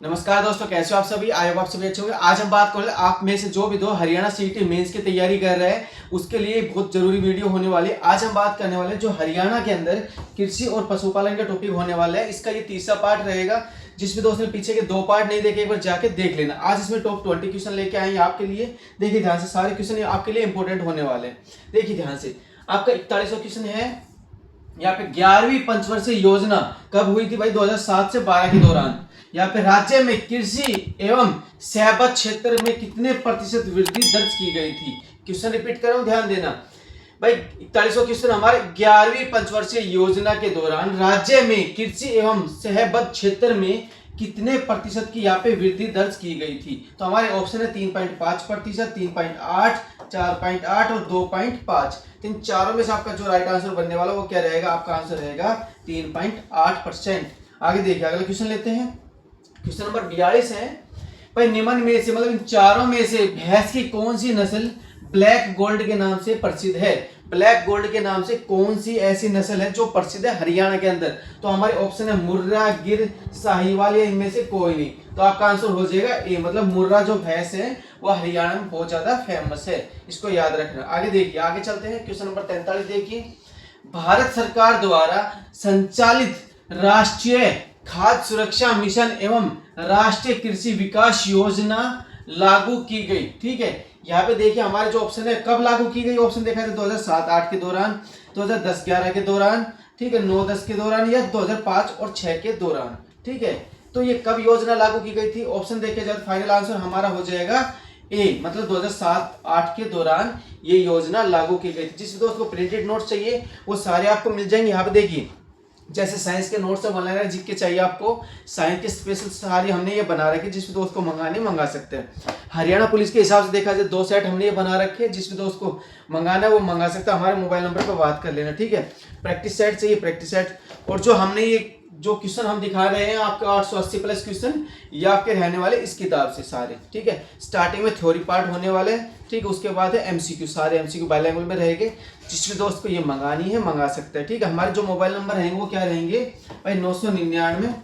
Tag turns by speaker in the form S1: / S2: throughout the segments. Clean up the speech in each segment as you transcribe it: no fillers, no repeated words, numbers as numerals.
S1: नमस्कार दोस्तों, कैसे हो आप सभी। आई होप आप सभी अच्छे होंगे। आज हम बात करें आप में से जो भी दो हरियाणा सीईटी मेंस की तैयारी कर रहे हैं उसके लिए बहुत जरूरी वीडियो होने वाली है। आज हम बात करने वाले हैं जो हरियाणा के अंदर कृषि और पशुपालन का टॉपिक होने वाला है। इसका ये तीसरा पार्ट रहेगा। जिस भी दोस्त ने पीछे के दो पार्ट नहीं देखे एक बार जाके देख लेना। आज इसमें टॉप 20 क्वेश्चन लेके आएंगे आपके लिए। देखिए ध्यान से, सारे क्वेश्चन आपके लिए इंपॉर्टेंट होने वाले हैं। देखिए ध्यान से, आपका 41वां क्वेश्चन है यहाँ पे 11वीं पंचवर्षीय योजना कब हुई थी भाई? 2007 से 12 के दौरान। यहाँ पे राज्य में कृषि एवं सेवा क्षेत्र में कितने प्रतिशत वृद्धि दर्ज की गई थी? क्वेश्चन रिपीट कर रहा हूं, ध्यान देना भाई। 41वां क्वेश्चन हमारे 11वीं पंचवर्षीय योजना के दौरान राज्य में कृषि एवं सहबद्ध क्षेत्र में कितने प्रतिशत की यहाँ पे वृद्धि दर्ज की गई थी? तो हमारे ऑप्शन है 3.5%, 3.8, 4.8 और 2.5। तो इन चारों में से आपका जो राइट आंसर बनने वाला वो क्या रहेगा? आपका आंसर रहेगा 3.8%। आगे देखिए, अगला क्वेश्चन लेते हैं। क्वेश्चन नंबर 42 है भाई, निम्न में से मतलब इन चारों में से भैंस की कौन सी नस्ल ब्लैक गोल्ड के नाम से प्रसिद्ध है? ब्लैक गोल्ड के नाम से कौन सी ऐसी नस्ल है जो प्रसिद्ध है हरियाणा के अंदर? तो हमारे ऑप्शन है मुर्रा, गिर, साहिवाल या इनमें से कोई नहीं। तो आपका आंसर हो जाएगा ए, मतलब मुर्रा जो भैंस है वो हरियाणा में बहुत ज्यादा फेमस है। इसको याद रखना। आगे देखिए, आगे चलते हैं। क्वेश्चन नंबर 43 देखिए, भारत सरकार द्वारा संचालित राष्ट्रीय खाद्य सुरक्षा मिशन एवं राष्ट्रीय कृषि विकास योजना लागू की गई। ठीक है, यहाँ पे देखिए हमारे जो ऑप्शन है कब लागू की गई। ऑप्शन देखा जाए 2007-8 के दौरान, 2010-11 के दौरान, ठीक है, 9-10 के दौरान या 2005 और 6 के दौरान। ठीक है, तो ये कब योजना लागू की गई थी? ऑप्शन देखे जाए फाइनल आंसर हमारा हो जाएगा ए, मतलब 2007-8 के दौरान ये योजना लागू की गई थी। जिस दोस्त को प्रिंटेड नोट्स चाहिए वो सारे आपको मिल जाएंगे। यहाँ पे देखिए, जैसे साइंस के नोट्स बना रहे हैं, जिसके चाहिए आपको साइंस के स्पेशल सारे हमने ये बना रखे। जिस भी दोस्त को मंगाने मंगा सकते हैं। हरियाणा पुलिस के हिसाब से देखा जाए 2 सेट हमने ये बना रखे। जिस भी दोस्त को मंगाना है वो मंगा सकता है। हमारे मोबाइल नंबर पर बात कर लेना। ठीक है, प्रैक्टिस सेट चाहिए, प्रैक्टिस सेट। और जो हमने ये जो क्वेश्चन हम दिखा रहे हैं आपके 880 प्लस क्वेश्चन, ये आपके रहने वाले इस किताब से सारे। ठीक है, स्टार्टिंग में थ्योरी पार्ट होने वाले हैं। ठीक है, उसके बाद है एमसीक्यू, सारे एमसीक्यू बाइलैंग्वेज में रहेंगे। जिस भी दोस्त को ये मंगानी है मंगा सकते हैं। ठीक है, हमारे जो मोबाइल नंबर रहेंगे वो क्या रहेंगे भाई? 999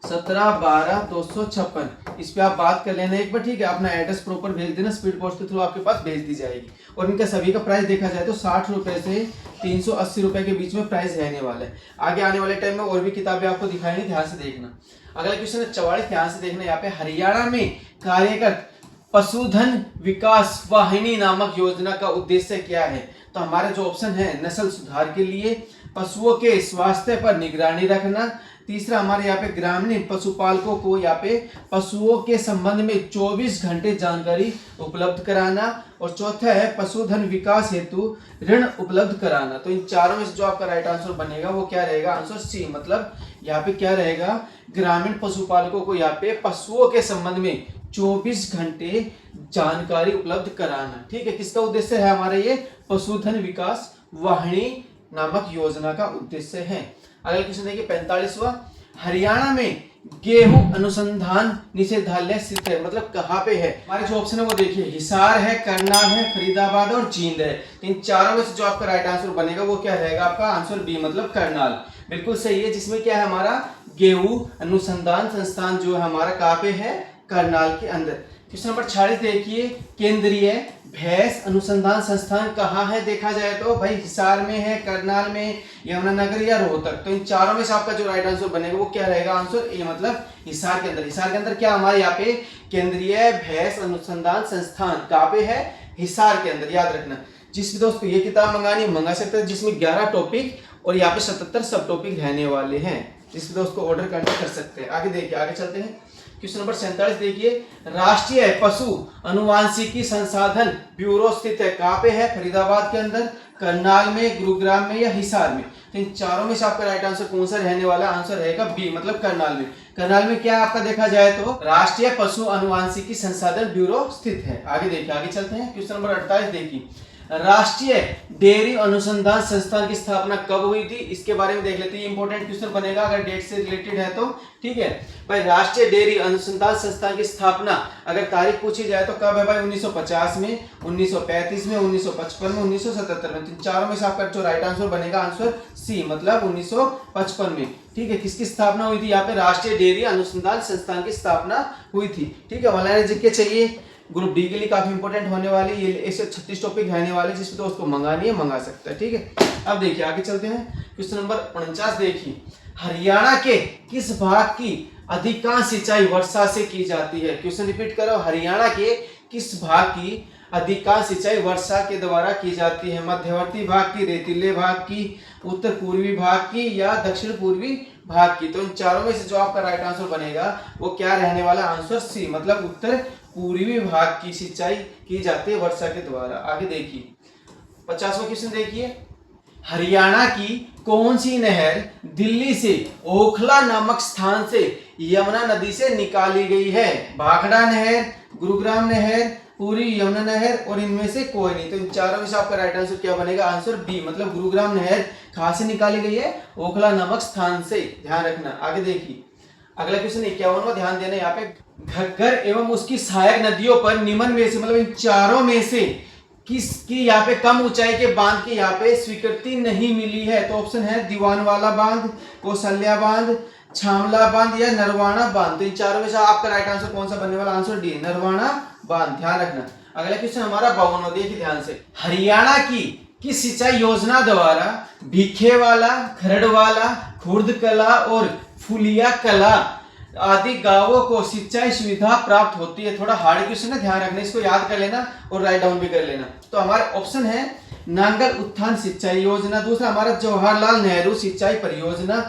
S1: 17 12 256। इस पे आप बात कर लेना एक बार। ठीक है, अपना एड्रेस प्रॉपर भेज देना, स्पीड पोस्ट के थ्रू आपके पास भेज दी जाएगी। और इनका सभी का प्राइस देखा जाए तो 60 रुपए से 380 रुपए के बीच में प्राइस रहने वाला है। आगे आने वाले टाइम में और भी किताबें आपको दिखाएंगे, ध्यान से देखना। अगला क्वेश्चन है 44, ध्यान से देखना। यहाँ पे हरियाणा में कार्यरत पशुधन विकास वाहिनी नामक योजना का उद्देश्य क्या है? तो हमारे जो ऑप्शन है, नस्ल सुधार के लिए, पशुओं के स्वास्थ्य पर निगरानी रखना, तीसरा हमारे यहाँ पे ग्रामीण पशुपालकों को यहाँ पे पशुओं के संबंध में 24 घंटे जानकारी उपलब्ध कराना, और चौथा है पशुधन विकास हेतु ऋण उपलब्ध कराना। तो इन चारों में से जो आपका राइट आंसर बनेगा वो क्या रहेगा? आंसर सी, मतलब यहाँ पे क्या रहेगा? ग्रामीण पशुपालकों को यहाँ पे पशुओं के संबंध में 24 घंटे जानकारी उपलब्ध कराना। ठीक है, किसका उद्देश्य है? हमारा ये पशुधन विकास वाहिनी नामक योजना का उद्देश्य है। अगला क्वेश्चन देखिए 45वां, हरियाणा में गेहूं अनुसंधान निदेशालय स्थित है, मतलब कहाँ पे है? हमारे जो ऑप्शन है वो देखिए, हिसार है, करनाल है, फरीदाबाद और जींद है। इन चारों में से जो आपका राइट आंसर बनेगा वो क्या रहेगा? आपका आंसर बी, मतलब करनाल। बिल्कुल सही है, जिसमें क्या है हमारा गेहूं अनुसंधान संस्थान जो है हमारा कहाँ पे है? करनाल के अंदर। क्वेश्चन नंबर 46 देखिए, केंद्रीय भैंस अनुसंधान संस्थान कहाँ है? देखा जाए तो भाई हिसार में है, करनाल में, यमुनानगर या रोहतक। तो इन चारों में से आपका जो राइट आंसर बनेगा वो क्या रहेगा? आंसर ए, मतलब हिसार के अंदर। हिसार के अंदर क्या हमारे यहाँ पे केंद्रीय भैंस अनुसंधान संस्थान कहाँ पे है? हिसार के अंदर, याद रखना। जिस भी दोस्त को ये किताब मंगानी मंगा सकते हैं, जिसमें 11 टॉपिक और यहाँ पे 77 सब टॉपिक रहने वाले हैं। जिस भी दोस्त को ऑर्डर कर सकते हैं। आगे देखिए, आगे चलते हैं। क्वेश्चन नंबर 47 देखिए, राष्ट्रीय पशु अनुवांशिकी संसाधन ब्यूरो स्थित है कहाँ पे है? फरीदाबाद के अंदर, करनाल में, गुरुग्राम में या हिसार में। तो इन चारों में से आपका राइट आंसर कौन सा रहने वाला? आंसर रहेगा बी, मतलब करनाल में। करनाल में क्या आपका देखा जाए तो राष्ट्रीय पशु अनुवांशिकी संसाधन ब्यूरो स्थित है। आगे देखिए, आगे चलते हैं। क्वेश्चन नंबर 48 देखिए, राष्ट्रीय डेयरी अनुसंधान संस्थान की स्थापना कब हुई थी, इसके बारे में देख लेते हैं। इंपॉर्टेंट क्वेश्चन बनेगा अगर डेट से रिलेटेड है तो। ठीक है भाई, राष्ट्रीय डेयरी अनुसंधान संस्थान की स्थापना अगर तारीख पूछी जाए तो कब है भाई? 1950 में, 1935 में, 1955 में, 1977 में। तो चारों में से आपका जो राइट आंसर बनेगा आंसर सी, मतलब 1955 में। ठीक है, किसकी स्थापना हुई थी? यहाँ पे राष्ट्रीय डेयरी अनुसंधान संस्थान की स्थापना हुई थी। ठीक है, ऑनलाइन जीके चाहिए ग्रुप डी के लिए काफी इंपॉर्टेंट होने वाली, ये 136 टॉपिक रहने वाले, जिसमें दोस्त को मंगानी है मंगा सकता है। ठीक है, अब देखिए आगे चलते हैं। क्वेश्चन नंबर 49 देखिए, हरियाणा के किस भाग की अधिकांश सिंचाई वर्षा से की जाती है? क्वेश्चन रिपीट करो, हरियाणा के किस भाग की अधिकांश सिंचाई वर्षा के द्वारा की जाती है? मध्यवर्ती भाग की, रेतीले भाग की, उत्तर पूर्वी भाग की या दक्षिण पूर्वी भाग की? तो इन चारों में से जो आपका राइट आंसर बनेगा वो क्या रहने वाला? आंसर सी, मतलब उत्तर पूर्वी भाग की सिंचाई की जाती है वर्षा के द्वारा। आगे देखिए 50वां क्वेश्चन देखिए, हरियाणा की कौन सी नहर दिल्ली से ओखला नामक स्थान से यमुना नदी से निकाली गई है? भाखड़ा नहर, गुरुग्राम नहर, पूरी यमुना नहर और इनमें से कोई नहीं। तो इन चारों में से आपका राइट आंसर क्या बनेगा? आंसर बी, मतलब गुरुग्राम नहर कहां से निकाली गई है? ओखला नामक स्थान से, ध्यान रखना। आगे देखिए अगला क्वेश्चन 51वां, ध्यान देना यहाँ पे, घग्गर एवं उसकी सहायक नदियों पर निम्न में से, मतलब इन चारों में से किसकी यहाँ पे कम ऊंचाई के बांध की यहाँ पे स्वीकृति नहीं मिली है? तो ऑप्शन है दीवानवाला बांध, कौशल्या बांध, छामला बांध या नरवाना बांध। तो इन चारों में से आपका राइट आंसर कौन सा बनने वाला? आंसर डी, नरवाना बांध, ध्यान रखना। अगला क्वेश्चन हमारा 52वां, देखिए ध्यान से, हरियाणा की किस सिंचाई योजना द्वारा भीखेवाला, खरड़वाला, खुर्द कला और फुलिया कला आदि गांवों को सिंचाई सुविधा प्राप्त होती है? थोड़ा हार्ड क्वेश्चन है, ध्यान रखना, इसको याद कर लेना और राइट डाउन भी कर लेना। तो हमारा ऑप्शन है नांगल उत्थान सिंचाई योजना, दूसरा हमारा जवाहरलाल नेहरू सिंचाई परियोजना,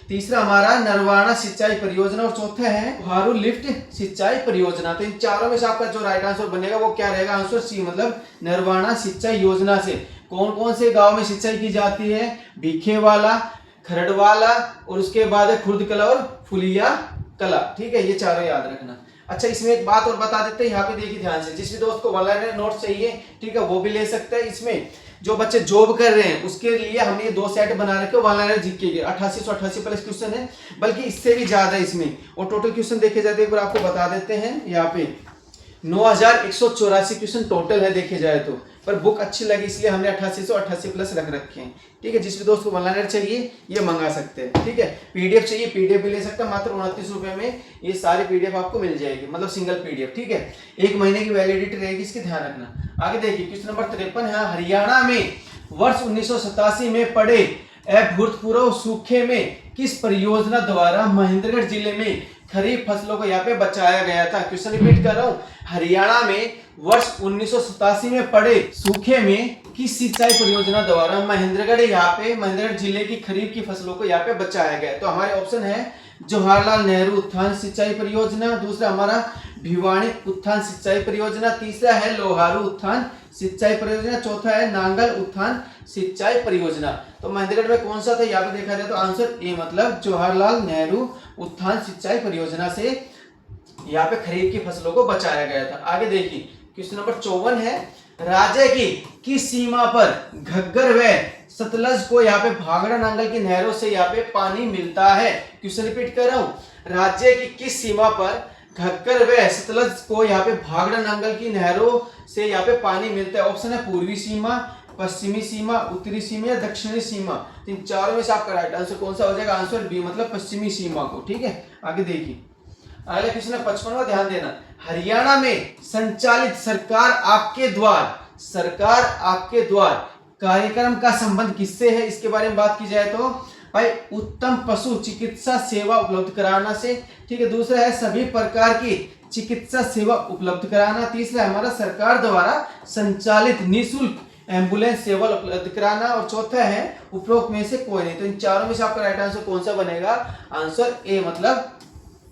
S1: तीसरा हमारा नरवाना सिंचाई परियोजना और चौथा है भारू लिफ्ट सिंचाई परियोजना। तो इन चारों में से आपका जो राइट आंसर बनेगा वो क्या रहेगा? आंसर सी, मतलब नरवाना सिंचाई योजना से कौन कौन से गांव में सिंचाई की जाती है? भीखेवाला, खरड़वाला और उसके बाद है खुर्द कला और फुलिया कला। ठीक है, ये चारों याद रखना। अच्छा, इसमें एक बात और बता देते हैं, यहाँ पे देखिए ध्यान से, जिस भी दोस्त को ऑनलाइन नोट चाहिए, ठीक है, वो भी ले सकता है। इसमें जो बच्चे जॉब कर रहे हैं उसके लिए हमने ये 2 सेट बना रखे ऑनलाइन जीके के, 8888 प्लस क्वेश्चन है, बल्कि इससे भी ज्यादा इसमें। और टोटल क्वेश्चन देखे जाते हैं, एक बार आपको बता देते हैं, यहाँ पे 9184 क्वेश्चन टोटल है देखे जाए तो, पर बुक अच्छी लगी इसलिए हमने 8888 प्लस रख रखे हैं। ठीक है, जिस भी दोस्त को ऑनलाइन चाहिए ये मंगा सकते हैं। ठीक है, पीडीएफ चाहिए पीडीएफ भी ले सकते हैं, मात्र 29 रुपए में ये सारी पीडीएफ आपको मिल जाएगी, मतलब सिंगल पीडीएफ। ठीक है, 1 महीने की वैलिडिटी रहेगी, इसकी ध्यान रखना। आगे देखिए क्वेश्चन नंबर 53 है, हरियाणा में वर्ष 1987 में पड़े अभूतपूर्व सूखे में किस परियोजना द्वारा महेंद्रगढ़ जिले में खरीफ फसलों को यहाँ पे बचाया गया था? क्वेश्चन रिपीट कर रहा हूँ, हरियाणा में वर्ष 1987 में पड़े सूखे में किस सिंचाई परियोजना द्वारा महेंद्रगढ़ जिले की खरीफ की फसलों को यहाँ पे बचाया गया? तो हमारे ऑप्शन है जवाहरलाल नेहरू उत्थान सिंचाई परियोजना, दूसरा हमारा भिवानी उत्थान सिंचाई परियोजना, तीसरा है लोहारू उत्थान सिंचाई परियोजना, चौथा है नांगल उत्थान सिंचाई परियोजना। तो महेंद्रगढ़ में कौन सा था यहाँ पे देखा जाए तो आंसर ए, मतलब जवाहरलाल नेहरू उत्थान सिंचाई परियोजना से यहाँ पे खरीफ की फसलों को बचाया गया था। आगे देखिए क्वेश्चन नंबर 54 है, राज्य की किस सीमा पर घग्गर व सतलज को यहाँ पे भाखड़ा नांगल की नहरों से यहाँ पे पानी मिलता है? क्वेश्चन रिपीट कर रहा हूँ, राज्य की किस सीमा पर घग्गर व सतलज को यहाँ पे भाखड़ा नांगल की नहरों से यहाँ पे पानी मिलता है? ऑप्शन है पूर्वी सीमा, पश्चिमी सीमा, उत्तरी सीमा या दक्षिणी सीमा। तो इन चारों में से आपका राइट आंसर कौन सा हो जाएगा? आंसर बी, मतलब पश्चिमी सीमा को। ठीक है, आगे देखिए अगला क्वेश्चन है 55वां, ध्यान देना, हरियाणा में संचालित सरकार आपके द्वार कार्यक्रम का संबंध किससे है? इसके बारे में बात की जाए तो भाई उत्तम पशु चिकित्सा सेवा उपलब्ध कराना से। ठीक है, दूसरा है सभी प्रकार की चिकित्सा सेवा उपलब्ध कराना, तीसरा हमारा सरकार द्वारा संचालित निःशुल्क एम्बुलेंस सेवा उपलब्ध कराना और चौथा है उपरोक्त में से कोई नहीं। तो इन चारों में से आपका राइट आंसर कौन सा बनेगा? आंसर ए, मतलब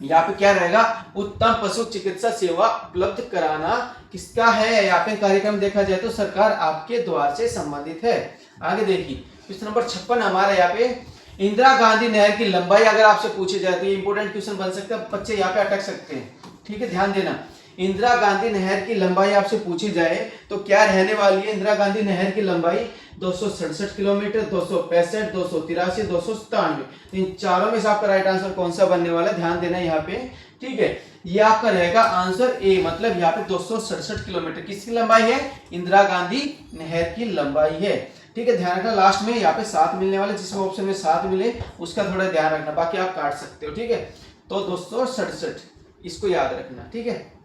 S1: यहाँ पे क्या रहेगा? उत्तम पशु चिकित्सा सेवा उपलब्ध कराना किसका है? यहाँ पे कार्यक्रम देखा जाए तो सरकार आपके द्वार से संबंधित है। आगे देखिए क्वेश्चन नंबर 56 हमारा यहाँ पे, इंदिरा गांधी नहर की लंबाई अगर आपसे पूछी जाए तो ये इंपोर्टेंट क्वेश्चन बन सकता है, बच्चे यहाँ पे अटक सकते हैं। ठीक है, ध्यान देना, इंदिरा गांधी नहर की लंबाई आपसे पूछी जाए तो क्या रहने वाली है? इंदिरा गांधी नहर की लंबाई 267 किलोमीटर, 265, 283, 297। इन चारों में से आपका राइट आंसर कौन सा बनने वाला है? ध्यान देना यहाँ पे, ठीक है। ये आपका रहेगा आंसर ए, मतलब यहाँ पे 267 किलोमीटर किसकी लंबाई है? इंदिरा गांधी नहर की लंबाई है, ठीक है। ध्यान रखना लास्ट में यहाँ पे 7 मिलने वाले, जिसमें ऑप्शन में 7 मिले उसका थोड़ा ध्यान रखना, बाकी आप काट सकते हो, ठीक है। तो 267 इसको याद रखना, ठीक है।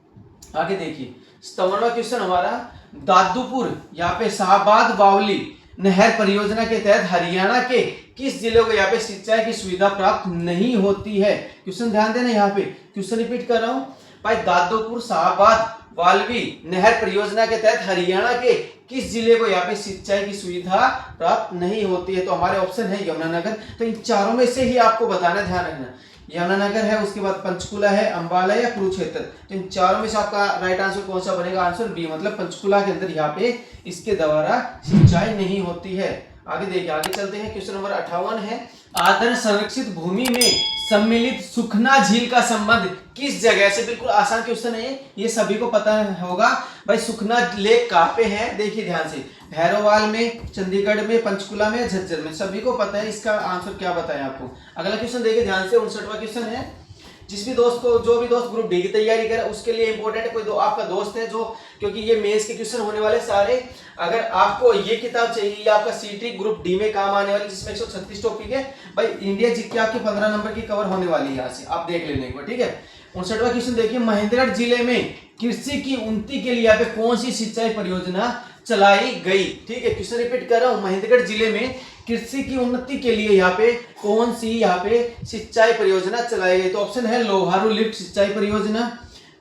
S1: आगे देखिए 57वां क्वेश्चन हमारा, दादूपुर यहाँ पे शाहबाद बावली नहर परियोजना के तहत हरियाणा के किस जिले को यहाँ पे सिंचाई की सुविधा प्राप्त नहीं होती है? क्वेश्चन ध्यान देना, यहाँ पे क्वेश्चन रिपीट कर रहा हूं भाई, दादूपुर शाहबाद बावली नहर परियोजना के तहत हरियाणा के किस जिले को यहाँ पे सिंचाई की सुविधा प्राप्त नहीं होती है? तो हमारे ऑप्शन है यमुनानगर। तो इन चारों में से ही आपको बताना, ध्यान रखना, यमुनानगर है, उसके बाद पंचकुला है, अंबाला या कुरुक्षेत्र। तो इन चारों में से आपका राइट आंसर कौन सा बनेगा? आंसर बी, मतलब पंचकुला के अंदर यहाँ पे इसके द्वारा सिंचाई नहीं होती है। आगे देखिए, आगे चलते हैं। क्वेश्चन नंबर 58 है, आदर्श संरक्षित भूमि में सम्मिलित सुखना झील का संबंध किस जगह से? बिल्कुल आसान क्वेश्चन है ये सभी को पता होगा भाई। सुखना लेक कहाँ पे है? देखिए ध्यान से, भैरववाल में, चंडीगढ़ में, पंचकुला में, झज्जर में, सभी को पता है। इसका आंसर क्या बताएं आपको? अगला क्वेश्चन देखिए ध्यान से, 59वां क्वेश्चन है, जिस भी दोस्त को, जो भी दोस्त ग्रुप डी की तैयारी करे उसके लिए इंपॉर्टेंट है, कोई आपका दोस्त है जो, क्योंकि ये मेंस के क्वेश्चन होने वाले सारे, अगर आपको ये किताब चाहिए, ये आपका सीटी ग्रुप डी में काम आने वाली, जिसमें 136 टॉपिक है भाई। इंडिया जीत के आपके 15 नंबर की कवर होने वाली है, यहाँ से आप देख लेने को, ठीक है। 59वां क्वेश्चन देखिए, महेंद्रगढ़ जिले में कृषि की उन्नति के लिए यहाँ पे कौन सी सिंचाई परियोजना चलाई गई? ठीक है, क्वेश्चन रिपीट कर रहा हूँ, महेंद्रगढ़ जिले में कृषि की उन्नति के लिए यहाँ पे कौन सी यहाँ पे सिंचाई परियोजना चलाई गई? तो ऑप्शन है लोहारू लिफ्ट सिंचाई परियोजना,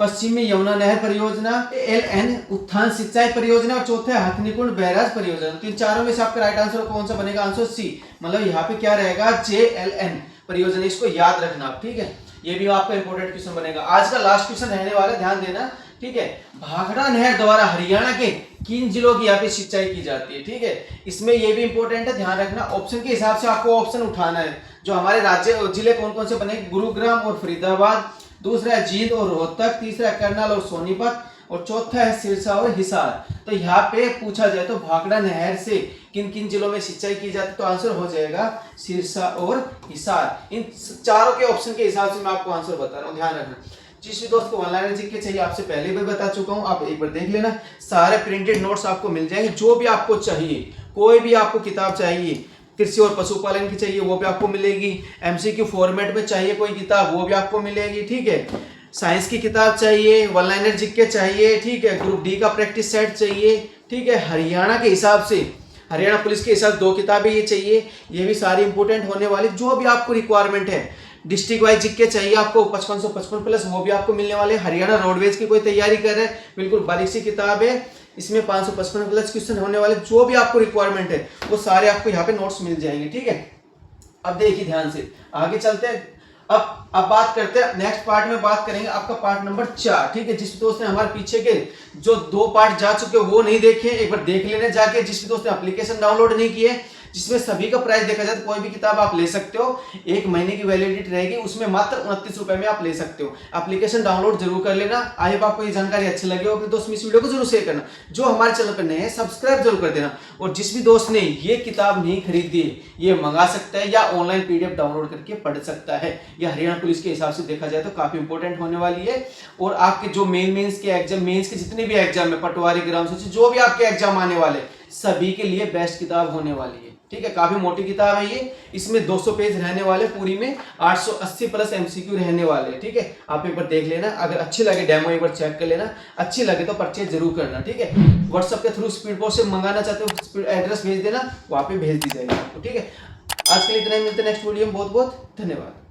S1: पश्चिमी यमुना नहर परियोजना, LN उत्थान सिंचाई परियोजना, और चौथा है हथनीकुंड बैराज परियोजना। तो इन चारों में से आपका राइट आंसर कौन सा बनेगा? आंसर सी, मतलब यहाँ पे क्या रहेगा? JLN परियोजना, इसको याद रखना आप, ठीक है। ये भी आपका इंपॉर्टेंट क्वेश्चन बनेगा। आज का लास्ट क्वेश्चन रहने वाला है, ध्यान देना, ठीक है। भाखड़ा नहर द्वारा हरियाणा के किन जिलों की यहाँ पे सिंचाई की जाती है? ठीक है, इसमें ये भी इंपॉर्टेंट है, ध्यान रखना। ऑप्शन के हिसाब से आपको ऑप्शन उठाना है, जो हमारे राज्य जिले कौन कौन से बने? गुरुग्राम और फरीदाबाद, दूसरा है जींद और रोहतक, तीसरा है करनाल और सोनीपत, और चौथा है सिरसा और हिसार। तो यहाँ पे पूछा जाए तो भाखड़ा नहर से किन किन जिलों में सिंचाई की जाती है? तो आंसर हो जाएगा सिरसा और हिसार। इन चारों के ऑप्शन के हिसाब से मैं आपको आंसर बता रहा हूँ, ध्यान रखना। जिस भी दोस्त को ऑनलाइन जीके चाहिए, आपसे पहले भी बता चुका हूँ, आप एक बार देख लेना, सारे प्रिंटेड नोट्स आपको मिल जाएंगे। जो भी आपको चाहिए, कोई भी आपको किताब चाहिए, कृषि और पशुपालन की चाहिए वो भी आपको मिलेगी, MCQ फॉर्मेट में चाहिए कोई किताब वो भी आपको मिलेगी, ठीक है। साइंस की किताब चाहिए, वन लाइनर जीके चाहिए, ठीक है, ग्रुप डी का प्रैक्टिस सेट चाहिए, ठीक है, हरियाणा के हिसाब से, हरियाणा पुलिस के हिसाब से 2 किताबें ये चाहिए, ये भी सारी इंपॉर्टेंट होने वाली, जो भी आपको रिक्वायरमेंट है। डिस्ट्रिक्ट वाइज जीके चाहिए आपको 5555 प्लस, वो भी आपको मिलने वाले। हरियाणा रोडवेज की कोई तैयारी कर रहे हैं, बिल्कुल बारीक सी किताब है, इसमें 555 प्लस क्वेश्चन होने वाले, जो भी आपको रिक्वायरमेंट है वो सारे आपको यहाँ पे नोट्स मिल जाएंगे, ठीक है। अब देखिए ध्यान से, आगे चलते हैं। अब बात करते हैं, नेक्स्ट पार्ट में बात करेंगे आपका पार्ट नंबर 4, ठीक है। जिस दोस्त ने हमारे पीछे के जो 2 पार्ट जा चुके वो नहीं देखे, एक बार देख लेने जाके। जिस दोस्त ने एप्लीकेशन डाउनलोड नहीं किए, जिसमें सभी का प्राइस देखा जाए तो कोई भी किताब आप ले सकते हो, 1 महीने की वैलिडिटी रहेगी, उसमें मात्र 29 रुपए में आप ले सकते हो। एप्लीकेशन डाउनलोड जरूर कर लेना। आई होप आपको ये जानकारी अच्छी लगी हो, अपने दोस्त में इस वीडियो को जरूर शेयर करना। जो हमारे चैनल पर नए हैं सब्सक्राइब जरूर कर देना। और जिस भी दोस्त ने ये किताब नहीं खरीदी है, ये मंगा सकता है या ऑनलाइन PDF डाउनलोड करके पढ़ सकता है। यह हरियाणा पुलिस के हिसाब से देखा जाए तो काफी इंपॉर्टेंट होने वाली है। और आपके जो मेंस के एग्जाम, मेंस के जितने भी एग्जाम है, पटवारी, ग्राम सचिव, जो भी आपके एग्जाम आने वाले, सभी के लिए बेस्ट किताब होने वाली है, ठीक है। काफी मोटी किताब है ये, इसमें 200 पेज रहने वाले, पूरी में 880 प्लस MCQ रहने वाले, ठीक है। आप एक बार देख लेना, अगर अच्छी लगे डेमो एक बार चेक कर लेना, अच्छी लगे तो परचेज जरूर करना, ठीक है। व्हाट्सएप के थ्रू स्पीड पोस्ट से मंगाना चाहते हो, एड्रेस भेज देना, वहां पे भेज दी जाएगी आपको, ठीक है। आज के लिए इतना ही, मिलते हैं नेक्स्ट वीडियो में। बहुत बहुत धन्यवाद।